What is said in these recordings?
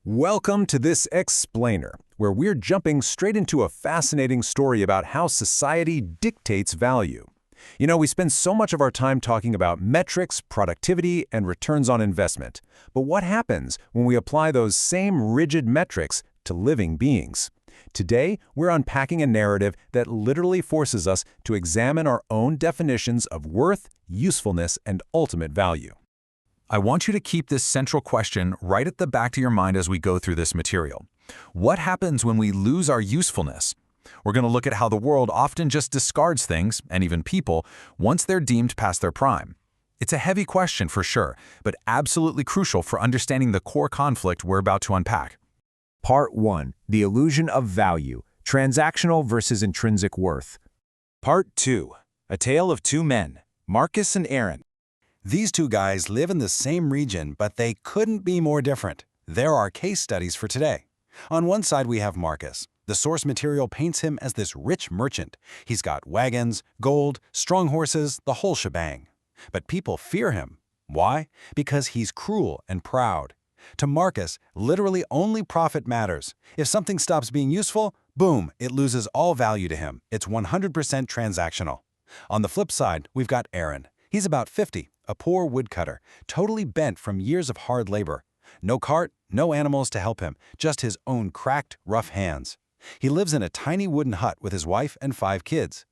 Welcome to this explainer, where we're jumping straight into a fascinating story about how society dictates value. We spend so much of our time talking about metrics, productivity, and returns on investment. But what happens when we apply those same rigid metrics to living beings? Today, we're unpacking a narrative that literally forces us to examine our own definitions of worth, usefulness, and ultimate value. I want you to keep this central question right at the back of your mind as we go through this material. What happens when we lose our usefulness? We're going to look at how the world often just discards things, and even people, once they're deemed past their prime. It's a heavy question for sure, but absolutely crucial for understanding the core conflict we're about to unpack. Part 1. The Illusion of Value, Transactional versus Intrinsic Worth. Part 2. A Tale of Two Men, Marcus and Aaron. These two guys live in the same region, but they couldn't be more different. There are case studies for today. On one side we have Marcus. The source material paints him as this rich merchant. He's got wagons, gold, strong horses, the whole shebang. But people fear him. Why? Because he's cruel and proud. To Marcus, literally only profit matters. If something stops being useful, boom, it loses all value to him. It's 100% transactional. On the flip side, we've got Aaron. He's about 50, a poor woodcutter, totally bent from years of hard labor. No cart, no animals to help him, just his own cracked, rough hands. He lives in a tiny wooden hut with his wife and 5 kids.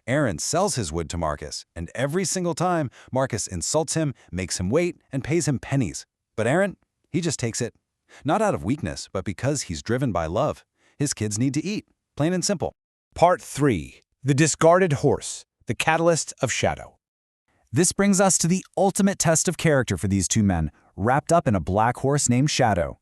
Aaron sells his wood to Marcus, and every single time, Marcus insults him, makes him wait, and pays him pennies. But Aaron, he just takes it. Not out of weakness, but because he's driven by love. His kids need to eat, plain and simple. Part 3. The Discarded Horse, the Catalyst of Shadow. This brings us to the ultimate test of character for these two men, wrapped up in a black horse named Shadow.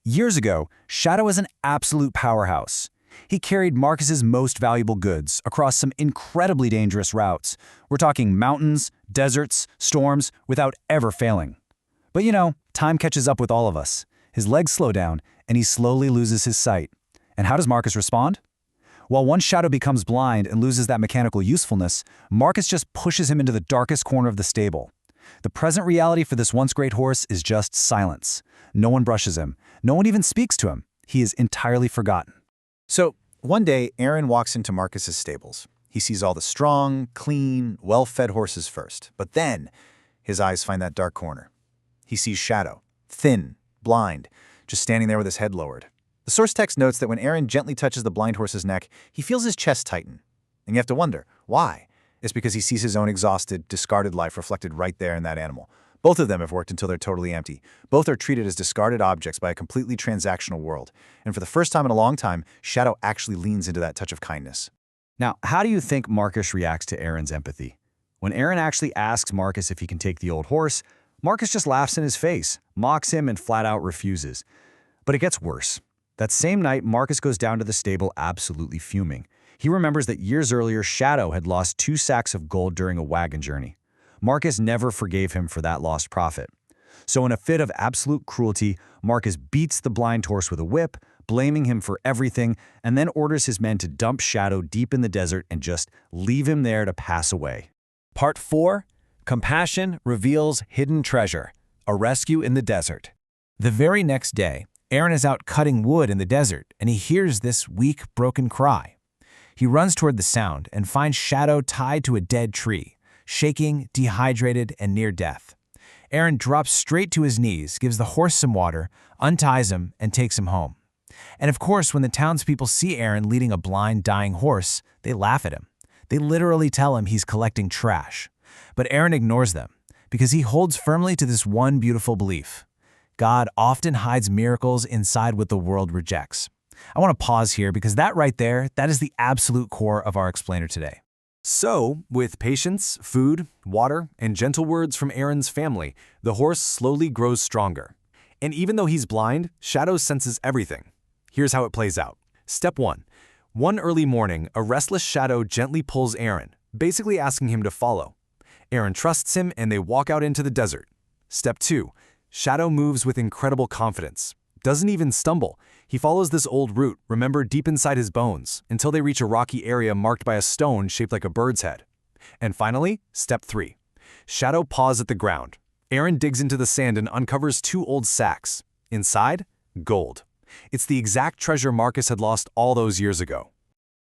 Years ago, Shadow was an absolute powerhouse. He carried Marcus's most valuable goods across some incredibly dangerous routes. We're talking mountains, deserts, storms, without ever failing. But time catches up with all of us. His legs slow down, and he slowly loses his sight. And how does Marcus respond? Well, once Shadow becomes blind and loses that mechanical usefulness, Marcus just pushes him into the darkest corner of the stable. The present reality for this once great horse is just silence. No one brushes him. No one even speaks to him. He is entirely forgotten. So, one day, Aaron walks into Marcus's stables. He sees all the strong, clean, well-fed horses first. But then, his eyes find that dark corner. He sees Shadow, thin, blind, just standing there with his head lowered. The source text notes that when Aaron gently touches the blind horse's neck, he feels his chest tighten. And you have to wonder, why? It's because he sees his own exhausted, discarded life reflected right there in that animal. Both of them have worked until they're totally empty. Both are treated as discarded objects by a completely transactional world. And for the first time in a long time, Shadow actually leans into that touch of kindness. Now, how do you think Marcus reacts to Aaron's empathy? When Aaron actually asks Marcus if he can take the old horse, Marcus just laughs in his face, mocks him, and flat out refuses. But it gets worse. That same night, Marcus goes down to the stable absolutely fuming. He remembers that years earlier, Shadow had lost 2 sacks of gold during a wagon journey. Marcus never forgave him for that lost profit. So in a fit of absolute cruelty, Marcus beats the blind horse with a whip, blaming him for everything, and then orders his men to dump Shadow deep in the desert and just leave him there to pass away. Part 4. Compassion reveals hidden treasure. A rescue in the desert. The very next day, Aaron is out cutting wood in the desert, and he hears this weak, broken cry. He runs toward the sound and finds Shadow tied to a dead tree, shaking, dehydrated, and near death. Aaron drops straight to his knees, gives the horse some water, unties him, and takes him home. And of course, when the townspeople see Aaron leading a blind, dying horse, they laugh at him. They literally tell him he's collecting trash. But Aaron ignores them, because he holds firmly to this one beautiful belief. God often hides miracles inside what the world rejects. I want to pause here because that right there, that is the absolute core of our explainer today. So, with patience, food, water, and gentle words from Aaron's family, the horse slowly grows stronger. And even though he's blind, Shadow senses everything. Here's how it plays out. Step 1. One early morning, a restless Shadow gently pulls Aaron, basically asking him to follow. Aaron trusts him and they walk out into the desert. Step 2. Shadow moves with incredible confidence. Doesn't even stumble. He follows this old route, remembered deep inside his bones, until they reach a rocky area marked by a stone shaped like a bird's head. And finally, step 3. Shadow paws at the ground. Aaron digs into the sand and uncovers 2 old sacks. Inside, Gold. It's the exact treasure Marcus had lost all those years ago.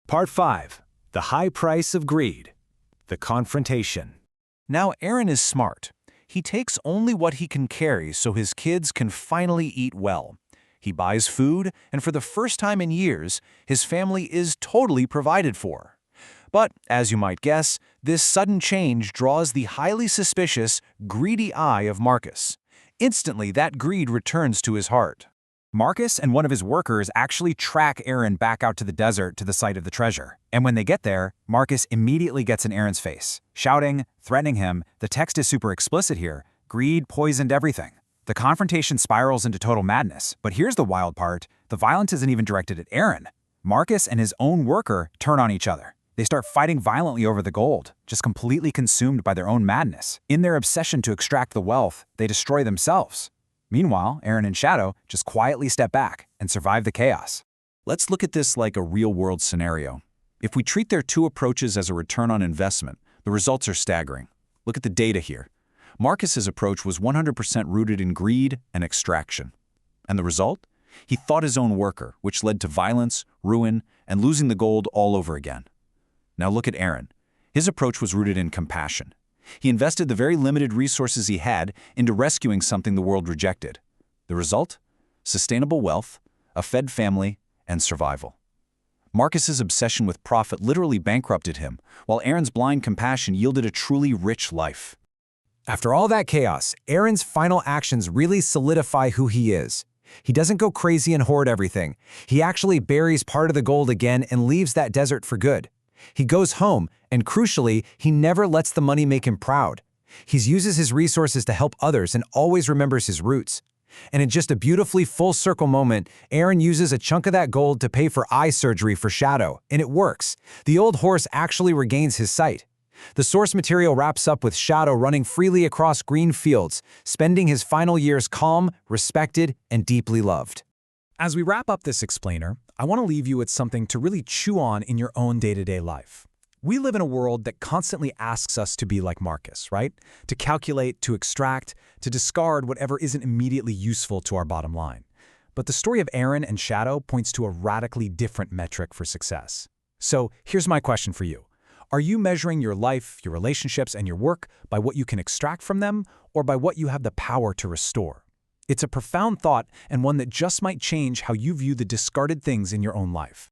Part 5. The High Price of Greed. The Confrontation. Now Aaron is smart. He takes only what he can carry so his kids can finally eat well. He buys food, and for the first time in years, his family is totally provided for. But, as you might guess, this sudden change draws the highly suspicious, greedy eye of Marcus. Instantly, that greed returns to his heart. Marcus and one of his workers actually track Aaron back out to the desert to the site of the treasure. And when they get there, Marcus immediately gets in Aaron's face, shouting, threatening him. The text is super explicit here. Greed poisoned everything. The confrontation spirals into total madness. But here's the wild part. The violence isn't even directed at Aaron. Marcus and his own worker turn on each other. They start fighting violently over the gold, just completely consumed by their own madness. In their obsession to extract the wealth, they destroy themselves. Meanwhile, Aaron and Shadow just quietly step back and survive the chaos. Let's look at this like a real-world scenario. If we treat their two approaches as a return on investment, the results are staggering. Look at the data here. Marcus's approach was 100% rooted in greed and extraction. And the result? He fought his own worker, which led to violence, ruin, and losing the gold all over again. Now look at Aaron. His approach was rooted in compassion. He invested the very limited resources he had into rescuing something the world rejected. The result? Sustainable wealth, a fed family, and survival. Marcus's obsession with profit literally bankrupted him, while Aaron's blind compassion yielded a truly rich life. After all that chaos, Aaron's final actions really solidify who he is. He doesn't go crazy and hoard everything. He actually buries part of the gold again and leaves that desert for good. He goes home, and crucially, he never lets the money make him proud. He uses his resources to help others and always remembers his roots. And in just a beautifully full-circle moment, Aaron uses a chunk of that gold to pay for eye surgery for Shadow, and it works. The old horse actually regains his sight. The source material wraps up with Shadow running freely across green fields, spending his final years calm, respected, and deeply loved. As we wrap up this explainer, I want to leave you with something to really chew on in your own day-to-day life. We live in a world that constantly asks us to be like Marcus, right? To calculate, to extract, to discard whatever isn't immediately useful to our bottom line. But the story of Aaron and Shadow points to a radically different metric for success. So here's my question for you. Are you measuring your life, your relationships, and your work by what you can extract from them, or by what you have the power to restore? It's a profound thought, and one that just might change how you view the discarded things in your own life.